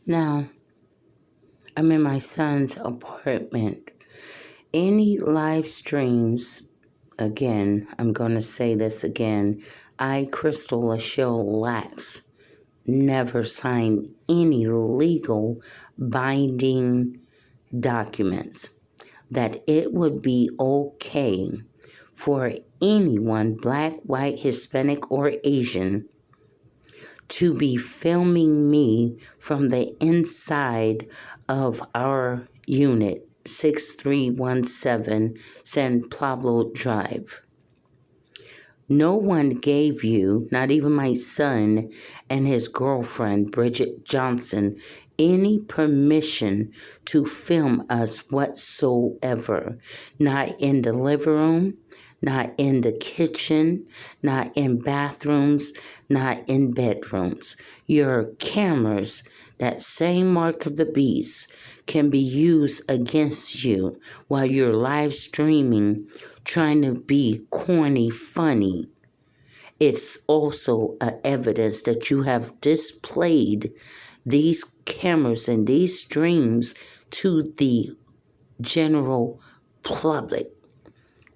Now, I'm in my son's apartment. Any live streams, again, I'm going to say this again, I, Crystal Lachelle Lax, never signed any legal binding documents that it would be okay for anyone, black, white, Hispanic, or Asian, to be filming me from the inside of our unit, 6317 San Pablo Drive. No one gave you, not even my son and his girlfriend, Bridget Johnson, any permission to film us whatsoever. Not in the living room, not in the kitchen, not in bathrooms, not in bedrooms. Your cameras, that same mark of the beast, can be used against you while you're live streaming, trying to be corny, funny. It's also evidence that you have displayed these cameras and these streams to the general public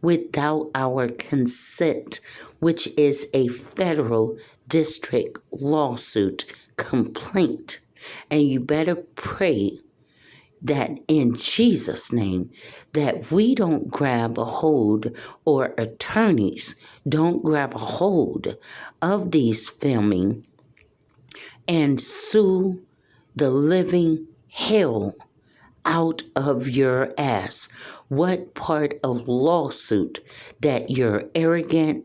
without our consent, which is a federal district lawsuit complaint. And you better pray that in Jesus' name, that we don't grab a hold, or attorneys don't grab a hold of these filming and sue the living hell out of your ass. What part of lawsuit that your arrogant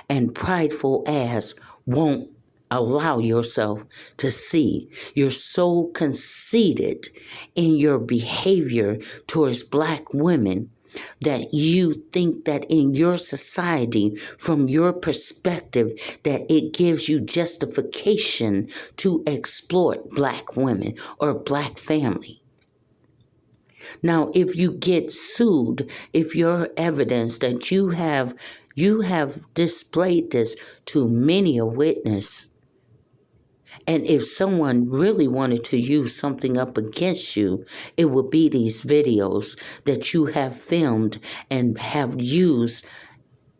and prideful ass won't allow yourself to see? You're so conceited in your behavior towards black women that you think that in your society, from your perspective, that it gives you justification to exploit black women or black family. Now, if you get sued, if your evidence that you have displayed this to many a witness, and if someone really wanted to use something up against you, it would be these videos that you have filmed and have used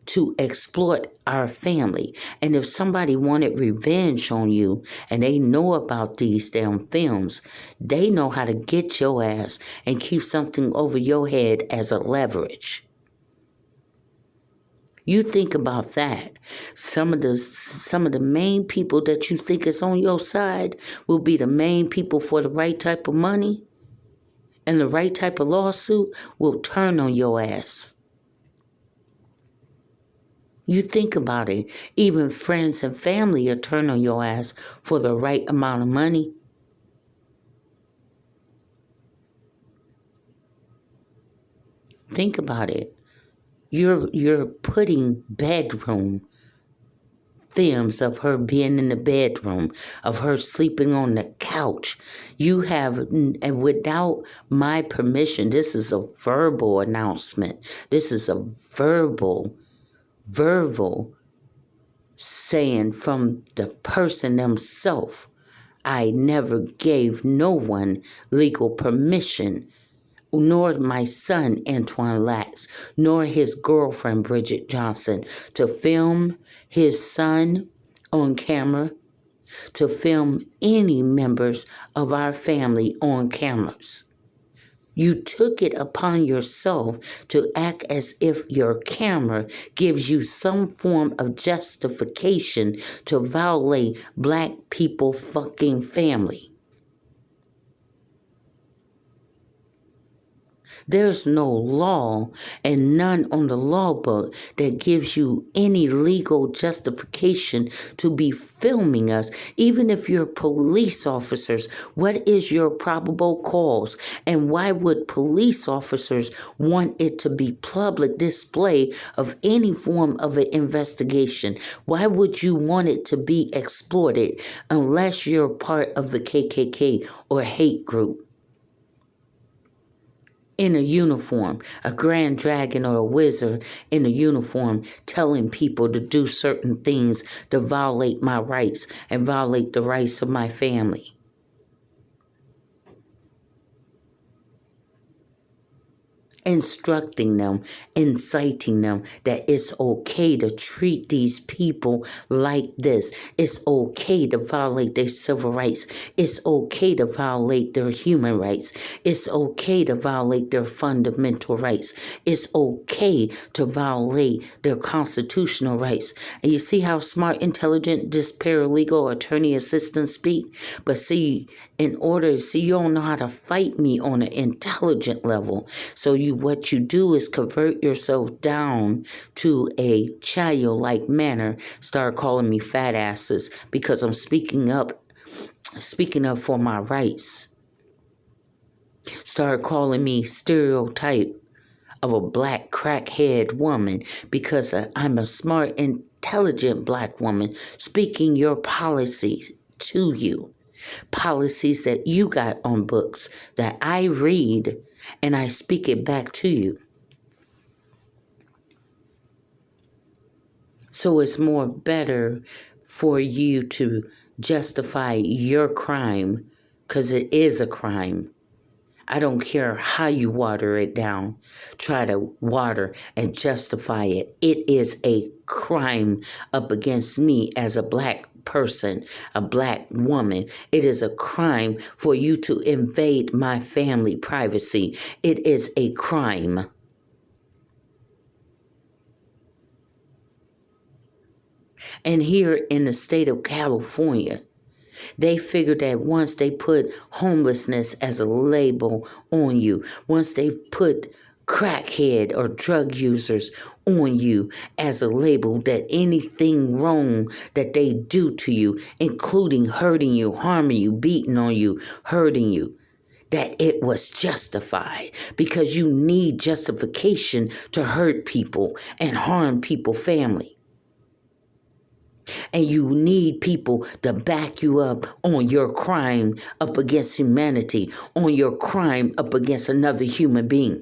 to exploit our family. And if somebody wanted revenge on you and they know about these damn films, they know how to get your ass and keep something over your head as a leverage. You think about that. Some of the main people that you think is on your side will be the main people for the right type of money, and the right type of lawsuit will turn on your ass. You think about it. Even friends and family will turn on your ass for the right amount of money. Think about it. You're putting bedroom films of her being in the bedroom, of her sleeping on the couch. You have, and without my permission, this is a verbal announcement. This is a verbal saying from the person themselves. I never gave no one legal permission, nor my son, Antoine Lax, nor his girlfriend, Bridget Johnson, to film his son on camera, to film any members of our family on cameras. You took it upon yourself to act as if your camera gives you some form of justification to violate black people fucking family. There's no law and none on the law book that gives you any legal justification to be filming us. Even if you're police officers, what is your probable cause? And why would police officers want it to be public display of any form of an investigation? Why would you want it to be exploited unless you're part of the KKK or hate group? In a uniform, a grand dragon or a wizard in a uniform telling people to do certain things to violate my rights and violate the rights of my family. instructing them, inciting them that it's okay to treat these people like this. It's okay to violate their civil rights. It's okay to violate their human rights. It's okay to violate their fundamental rights. It's okay to violate their constitutional rights. And you see how smart, intelligent, this paralegal attorney assistant speak? But see, you don't know how to fight me on an intelligent level. So what you do is convert yourself down to a child-like manner. Start calling me fat asses because I'm speaking up for my rights. Start calling me stereotype of a black crackhead woman because I'm a smart, intelligent black woman speaking your policies to you. Policies that you got on books that I read and I speak it back to you. So it's more better for you to justify your crime because it is a crime. I don't care how you water it down. Try to water and justify it. It is a crime up against me as a black person, a black woman. It is a crime for you to invade my family privacy. It is a crime. And here in the state of California, they figured that once they put homelessness as a label on you, once they put crackhead or drug users on you as a label, that anything wrong that they do to you, including hurting you, harming you, beating on you, hurting you, that it was justified because you need justification to hurt people and harm people, family. And you need people to back you up on your crime up against humanity, on your crime up against another human being.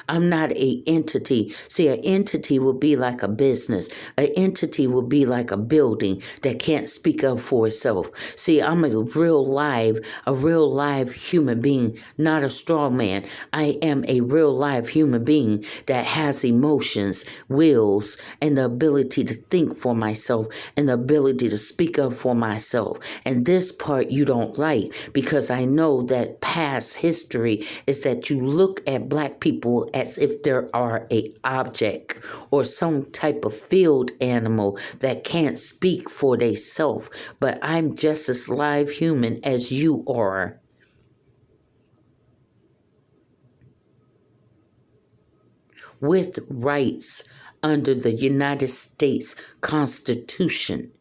I'm not an entity. See, an entity will be like a business. An entity will be like a building that can't speak up for itself. See, I'm a real live human being, not a straw man. I am a real live human being that has emotions, wills, and the ability to think for myself and the ability to speak up for myself. And this part you don't like because I know that past history is that you look at black people as if there are a object or some type of field animal that can't speak for theyself. But I'm just as live human as you are. With rights under the United States Constitution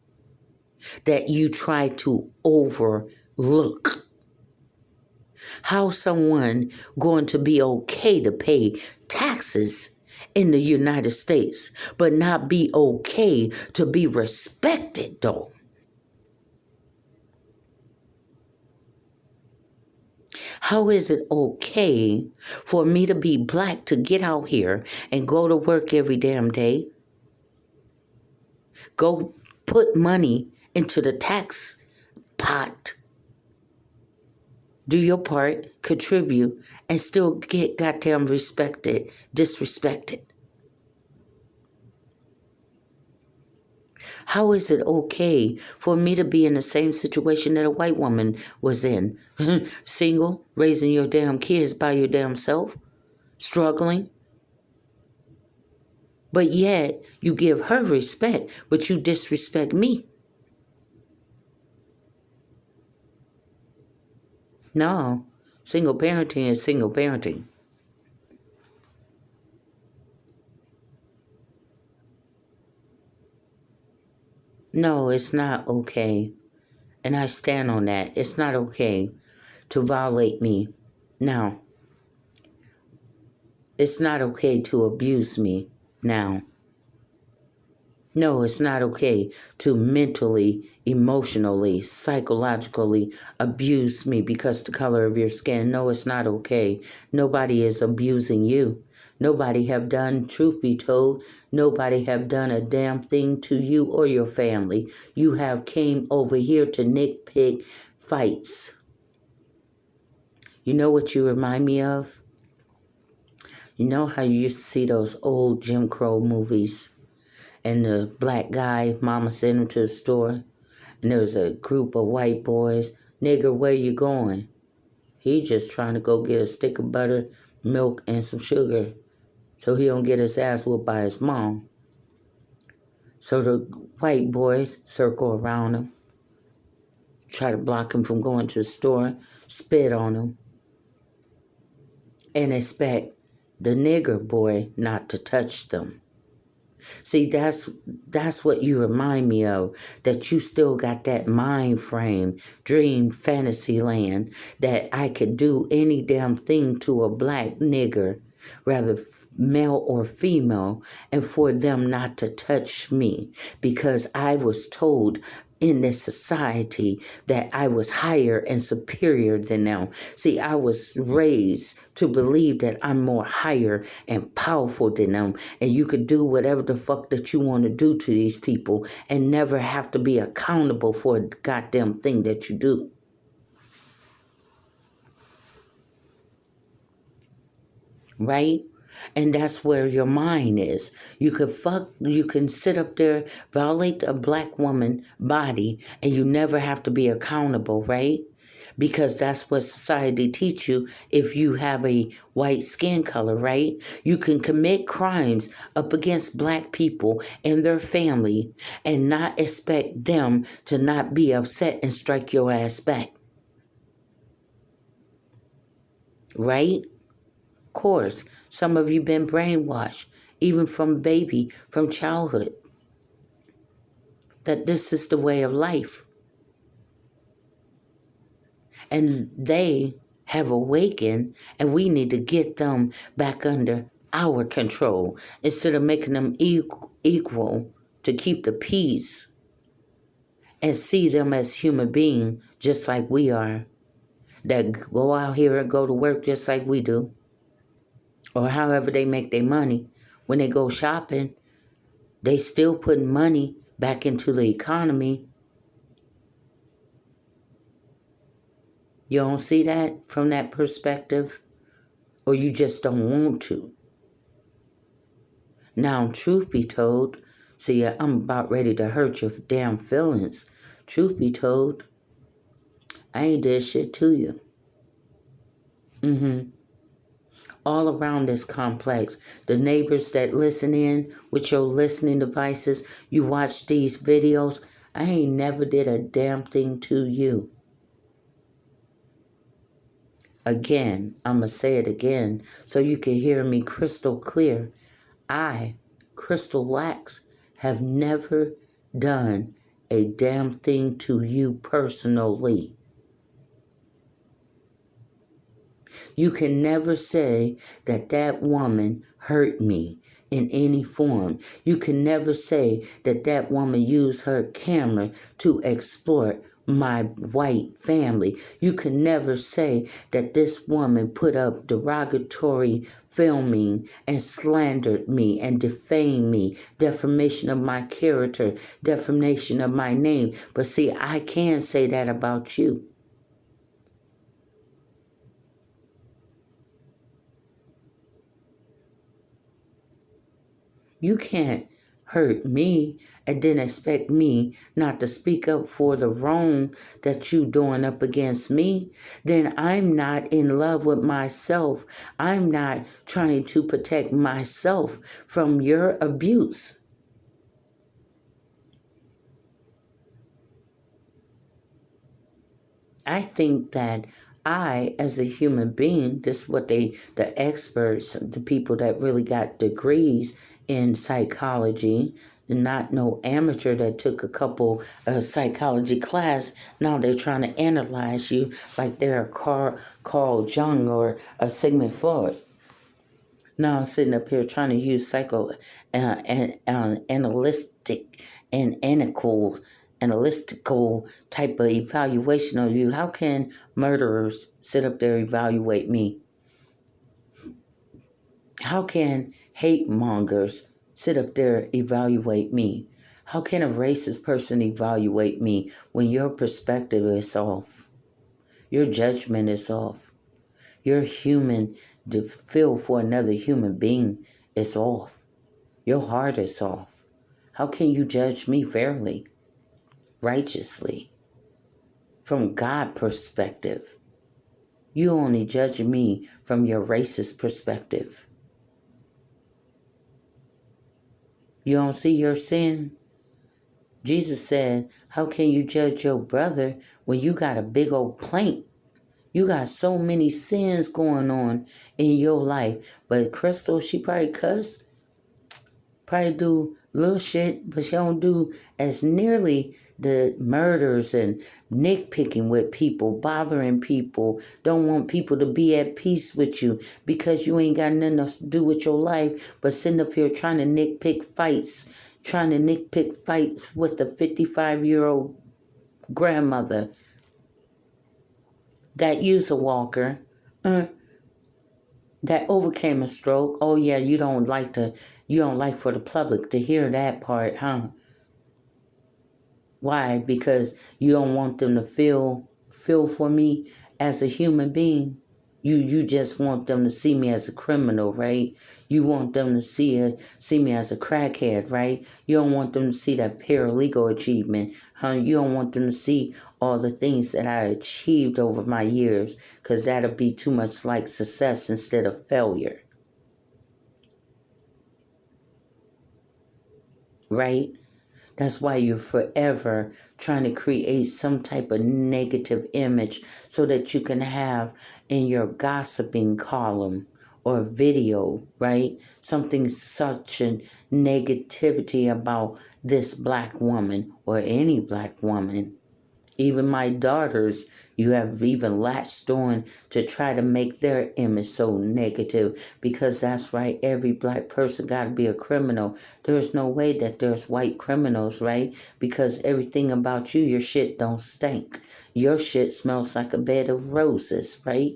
that you try to overlook. How someone going to be okay to pay taxes in the United States, but not be okay to be respected though? How is it okay for me to be black to get out here and go to work every damn day? Go put money into the tax pot. Do your part, contribute, and still get goddamn disrespected. How is it okay for me to be in the same situation that a white woman was in? Single, raising your damn kids by your damn self, struggling. But yet, you give her respect, but you disrespect me. No, single parenting is single parenting. No, it's not okay. And I stand on that. It's not okay to violate me. Now, it's not okay to abuse me. Now, no, it's not okay to mentally, emotionally, psychologically abuse me because the color of your skin. No, it's not okay. Nobody is abusing you. Nobody have done, truth be told, nobody have done a damn thing to you or your family. You have came over here to nitpick fights. You know what you remind me of? You know how you used to see those old Jim Crow movies and the black guy, mama sent him to the store, and there was a group of white boys. Nigger, where you going? He just trying to go get a stick of butter, milk, and some sugar so he don't get his ass whooped by his mom. So the white boys circle around him, try to block him from going to the store, spit on him, and expect the nigger boy not to touch them. See, that's what you remind me of, that you still got that mind frame, dream, fantasy land, that I could do any damn thing to a black nigger, rather male or female, and for them not to touch me, because I was told in this society that I was higher and superior than them. See, I was raised to believe that I'm more higher and powerful than them, and you could do whatever the fuck that you want to do to these people and never have to be accountable for a goddamn thing that you do. Right? And that's where your mind is. You can sit up there, violate a black woman body, and you never have to be accountable, right? Because that's what society teach you if you have a white skin color, right? You can commit crimes up against black people and their family and not expect them to not be upset and strike your ass back. Right? Course, some of you been brainwashed, even from baby, from childhood, that this is the way of life. And they have awakened, and we need to get them back under our control instead of making them equal to keep the peace and see them as human beings just like we are, that go out here and go to work just like we do. Or however they make their money. When they go shopping, they still putting money back into the economy. You don't see that from that perspective? Or you just don't want to? Now, truth be told, see, I'm about ready to hurt your damn feelings. Truth be told, I ain't did shit to you. All around this complex, the neighbors that listen in with your listening devices, you watch these videos, I ain't never did a damn thing to you. Again, I'm going to say it again so you can hear me crystal clear. I, Crystal Lax, have never done a damn thing to you personally. You can never say that that woman hurt me in any form. You can never say that that woman used her camera to exploit my white family. You can never say that this woman put up derogatory filming and slandered me and defamed me, defamation of my character, defamation of my name. But see, I can say that about you. You can't hurt me and then expect me not to speak up for the wrong that you doing up against me. Then I'm not in love with myself. I'm not trying to protect myself from your abuse. I think that I, as a human being, this is what the experts, the people that really got degrees in psychology, not no amateur that took a couple psychology class. Now they're trying to analyze you like they're a Carl Jung or a Sigmund Freud. Now I'm sitting up here trying to use analytical type of evaluation of you. How can murderers sit up there and evaluate me? How can hate mongers sit up there and evaluate me? How can a racist person evaluate me when your perspective is off? Your judgment is off. Your human to feel for another human being is off. Your heart is off. How can you judge me fairly, righteously, from God perspective? You only judge me from your racist perspective. You don't see your sin? Jesus said, how can you judge your brother when you got a big old plank? You got so many sins going on in your life. But Crystal, she probably cuss, probably do little shit, but she don't do as nearly the murders and nitpicking with people, bothering people, don't want people to be at peace with you because you ain't got nothing else to do with your life but sitting up here trying to nitpick fights with a 55-year-old grandmother that used a walker, that overcame a stroke. Oh yeah, you don't like for the public to hear that part, huh? Why? Because you don't want them to feel for me as a human being. You just want them to see me as a criminal, right? You want them to see me as a crackhead, right? You don't want them to see that paralegal achievement, huh? You don't want them to see all the things that I achieved over my years, because that'll be too much like success instead of failure, right? That's why you're forever trying to create some type of negative image so that you can have in your gossiping column or video, right? Something such a negativity about this black woman or any black woman. Even my daughters, you have even latched on to try to make their image so negative, because that's right, every black person got to be a criminal. There's no way that there's white criminals, right? Because everything about you, your shit don't stink. Your shit smells like a bed of roses, right?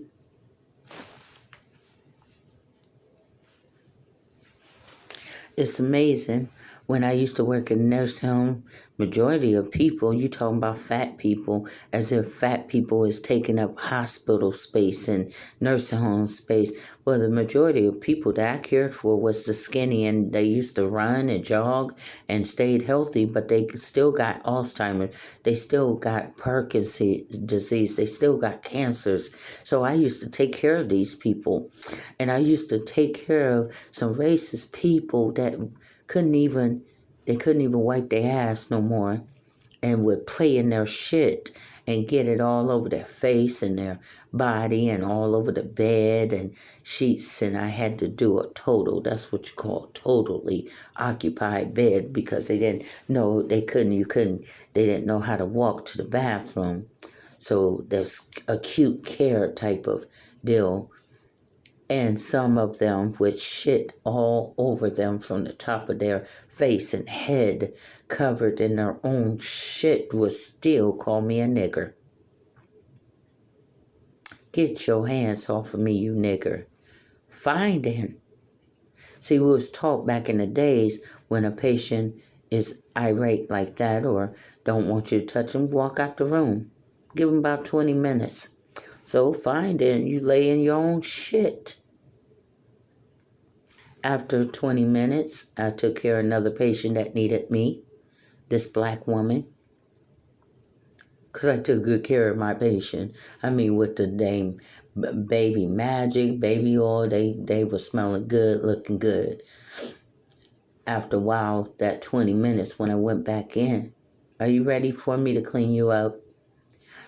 It's amazing. When I used to work in nursing home, majority of people, you talking about fat people, as if fat people is taking up hospital space and nursing home space. Well, the majority of people that I cared for was the skinny, and they used to run and jog and stayed healthy, but they still got Alzheimer's. They still got Parkinson's disease. They still got cancers. So I used to take care of these people. And I used to take care of some racist people that couldn't even wipe their ass no more, and would play in their shit and get it all over their face and their body and all over the bed and sheets. And I had to do a total, that's what you call totally occupied bed, because they didn't know, they didn't know how to walk to the bathroom. So there's acute care type of deal. And some of them with shit all over them from the top of their face and head, covered in their own shit, would still call me a nigger. Get your hands off of me, you nigger. Finding. See, we was taught back in the days, when a patient is irate like that or don't want you to touch them, walk out the room. Give them about 20 minutes. So finding, you lay in your own shit. After 20 minutes, I took care of another patient that needed me, this black woman, because I took good care of my patient. I mean, with the name Baby Magic, Baby Oil, they were smelling good, looking good. After a while, that 20 minutes, when I went back in, are you ready for me to clean you up?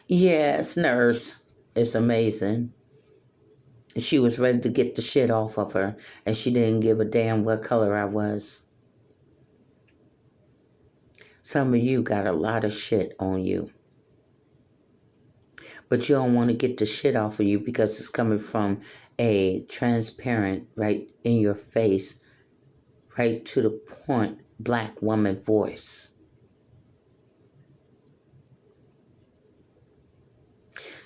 Yes, nurse. It's amazing. She was ready to get the shit off of her, and she didn't give a damn what color I was. Some of you got a lot of shit on you, but you don't want to get the shit off of you because it's coming from a transparent, right in your face, right to the point, black woman voice.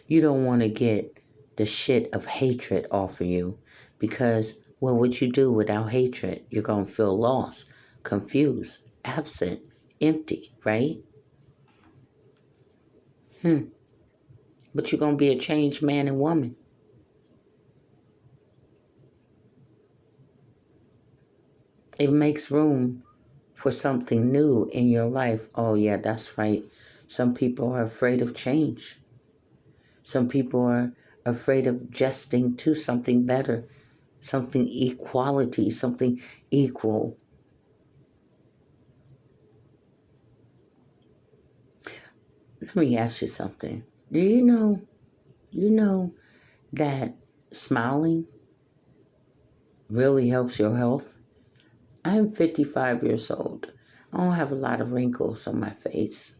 You don't want to get the shit of hatred off of you, because what would you do without hatred? You're going to feel lost, confused, absent, empty, right? But you're going to be a changed man and woman. It makes room for something new in your life. Oh, yeah, that's right. Some people are afraid of change. Some people are afraid of adjusting to something better, something equality, something equal. Let me ask you something. Do you know that smiling really helps your health? I'm 55 years old. I don't have a lot of wrinkles on my face.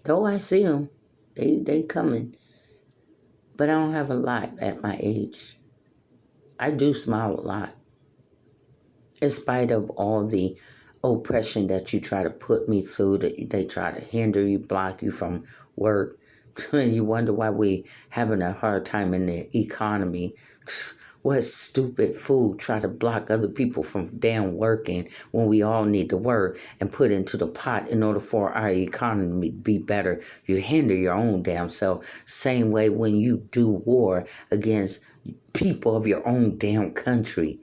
Though I see them, they coming. But I don't have a lot at my age. I do smile a lot. In spite of all the oppression that you try to put me through, that they try to hinder you, block you from work, and you wonder why we having a hard time in the economy. What stupid fool try to block other people from damn working when we all need to work and put into the pot in order for our economy to be better. You hinder your own damn self. Same way when you do war against people of your own damn country.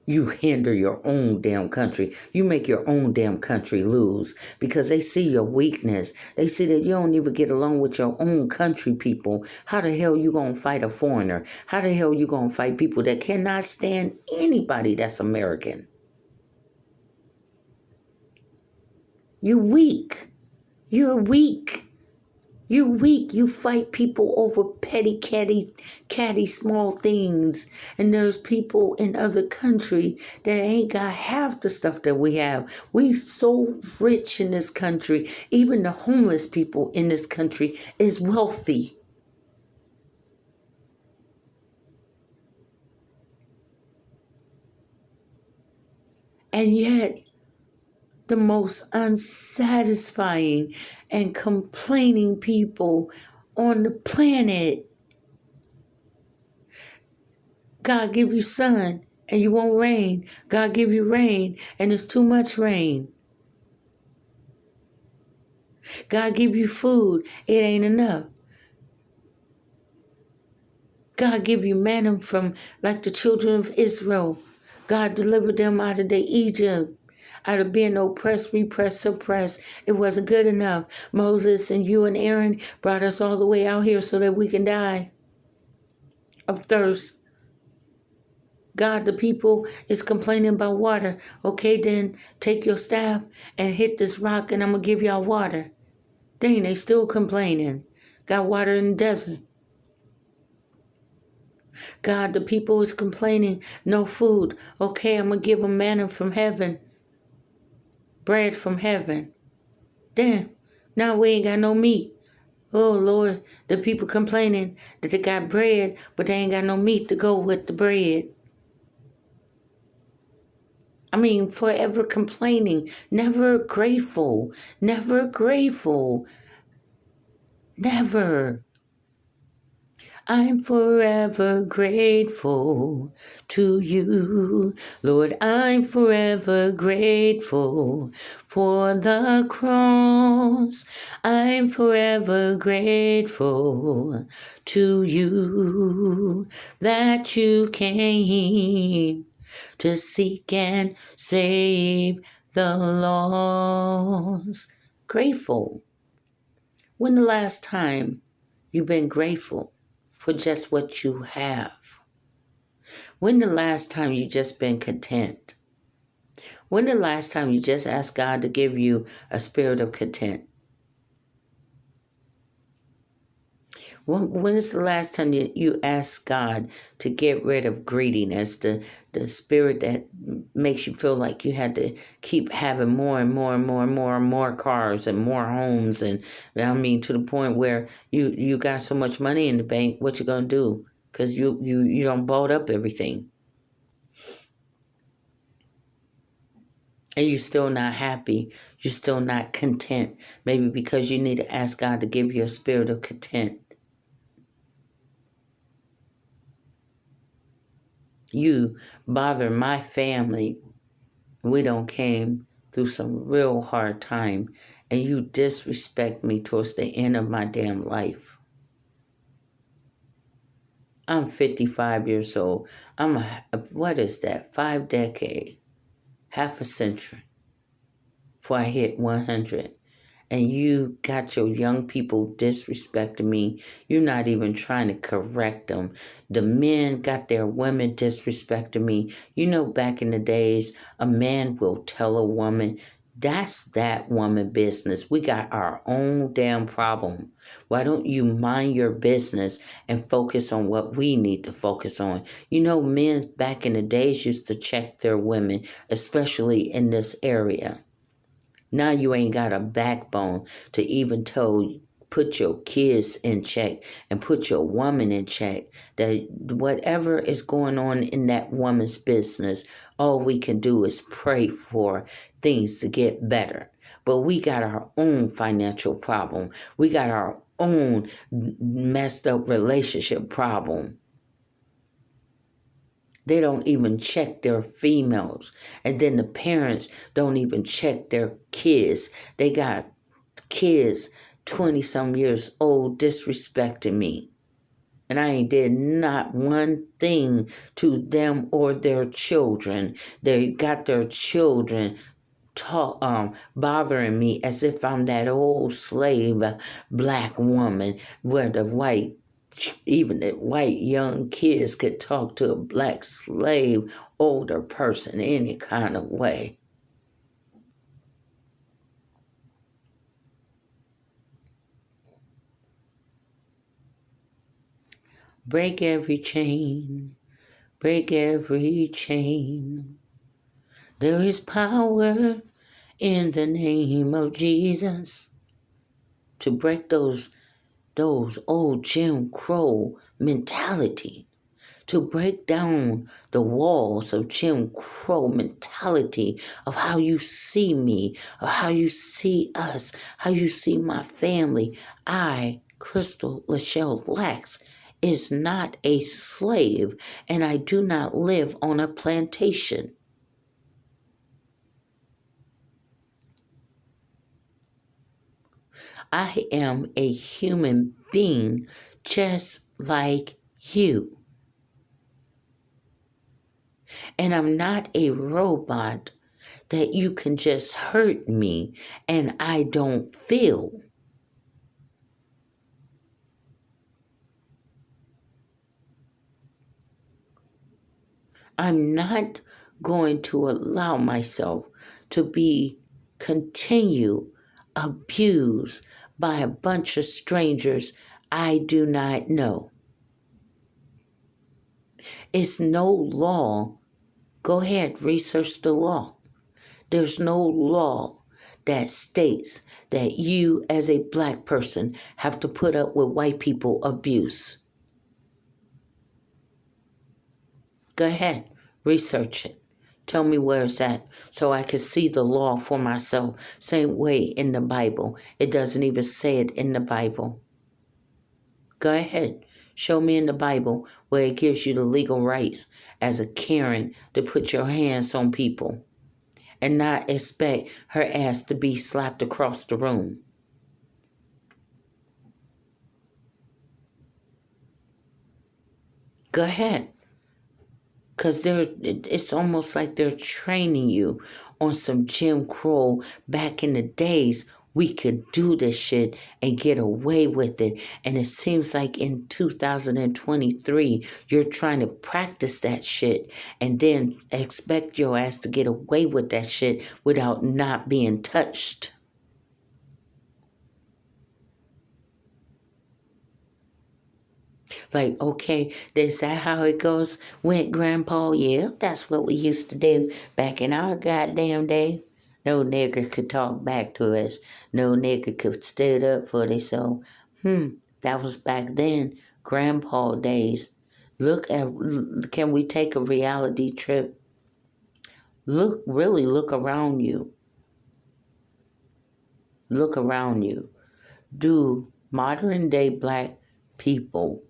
You hinder your own damn country. You make your own damn country lose because they see your weakness. They see that you don't even get along with your own country people. How the hell you gonna fight a foreigner? How the hell you gonna fight people that cannot stand anybody that's American? You're weak. You're weak. You're weak. You fight people over petty, catty, small things. And there's people in other country that ain't got half the stuff that we have. We so rich in this country. Even the homeless people in this country is wealthy. And yet, the most unsatisfying and complaining people on the planet. God give you sun and you want rain. God give you rain and it's too much rain. God give you food, it ain't enough. God give you manna from like the children of Israel. God delivered them out of the Egypt, out of being oppressed, repressed, suppressed. It wasn't good enough. Moses and you and Aaron brought us all the way out here so that we can die of thirst. God, the people is complaining about water. Okay, then take your staff and hit this rock and I'm going to give y'all water. Dang, they still complaining. Got water in the desert. God, the people is complaining. No food. Okay, I'm going to give them manna from heaven. Bread from heaven. Damn, now we ain't got no meat. Oh, Lord, the people complaining that they got bread, but they ain't got no meat to go with the bread. I mean, forever complaining, never grateful, never grateful, never. I'm forever grateful to you. Lord, I'm forever grateful for the cross. I'm forever grateful to you that you came to seek and save the lost. Grateful. When the last time you've been grateful for just what you have? When the last time you just been content? When the last time you just asked God to give you a spirit of content? When is the last time you asked God to get rid of greediness, the spirit that makes you feel like you had to keep having more and more and more and more and more cars and more homes, and I mean to the point where you got so much money in the bank, what you gonna do? Because you don't bought up everything, and you're still not happy, you're still not content. Maybe because you need to ask God to give you a spirit of content. You bother my family. We don't came through some real hard time, and you disrespect me towards the end of my damn life. I'm 55 years old. What is that? 5 decades. half a century before I hit 100. And you got your young people disrespecting me. You're not even trying to correct them. The men got their women disrespecting me. You know, back in the days, a man will tell a woman, that's that woman business. We got our own damn problem. Why don't you mind your business and focus on what we need to focus on? You know, men back in the days used to check their women, especially in this area. Now you ain't got a backbone to even put your kids in check and put your woman in check. That whatever is going on in that woman's business, all we can do is pray for things to get better. But we got our own financial problem. We got our own messed up relationship problem. They don't even check their females. And then the parents don't even check their kids. They got kids 20-some years old disrespecting me. And I ain't did not one thing to them or their children. They got their children bothering me as if I'm that old slave black woman where even the white young kids could talk to a black slave older person any kind of way. Break every chain, break every chain. There is power in the name of Jesus to break those old Jim Crow mentality, to break down the walls of Jim Crow mentality of how you see me, of how you see us, how you see my family. I, Crystal Lachelle Lax, is not a slave, and I do not live on a plantation. I am a human being just like you. And I'm not a robot that you can just hurt me and I don't feel. I'm not going to allow myself to be continue abused by a bunch of strangers I do not know. It's no law. Go ahead, research the law. There's no law that states that you as a black person have to put up with white people abuse. Go ahead, research it. Tell me where it's at so I can see the law for myself. Same way in the Bible. It doesn't even say it in the Bible. Go ahead. Show me in the Bible where it gives you the legal rights as a Karen to put your hands on people and not expect her ass to be slapped across the room. Go ahead. Because it's almost like they're training you on some Jim Crow back in the days. We could do this shit and get away with it. And it seems like in 2023, you're trying to practice that shit and then expect your ass to get away with that shit without not being touched. Like, okay, is that how it goes? Went Grandpa? Yeah, that's what we used to do back in our goddamn day. No nigger could talk back to us. No nigger could stand up for themselves. That was back then, Grandpa days. Can we take a reality trip? Really look around you. Look around you. Do modern day black people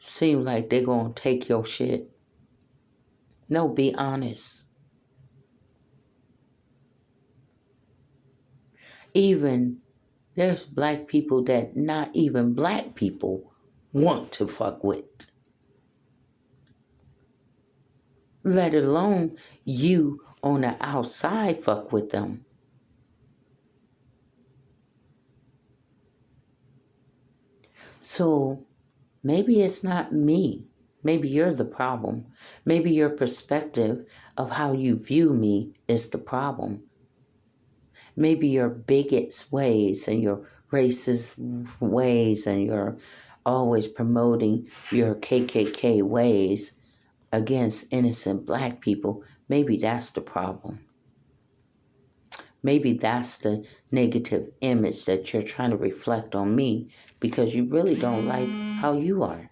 seem like they're going to take your shit? No, be honest. Even there's black people that not even black people want to fuck with. Let alone you on the outside fuck with them. So maybe it's not me. Maybe you're the problem. Maybe your perspective of how you view me is the problem. Maybe your bigots ways and your racist ways and your always promoting your KKK ways against innocent black people. Maybe that's the problem. Maybe that's the negative image that you're trying to reflect on me because you really don't like how you are.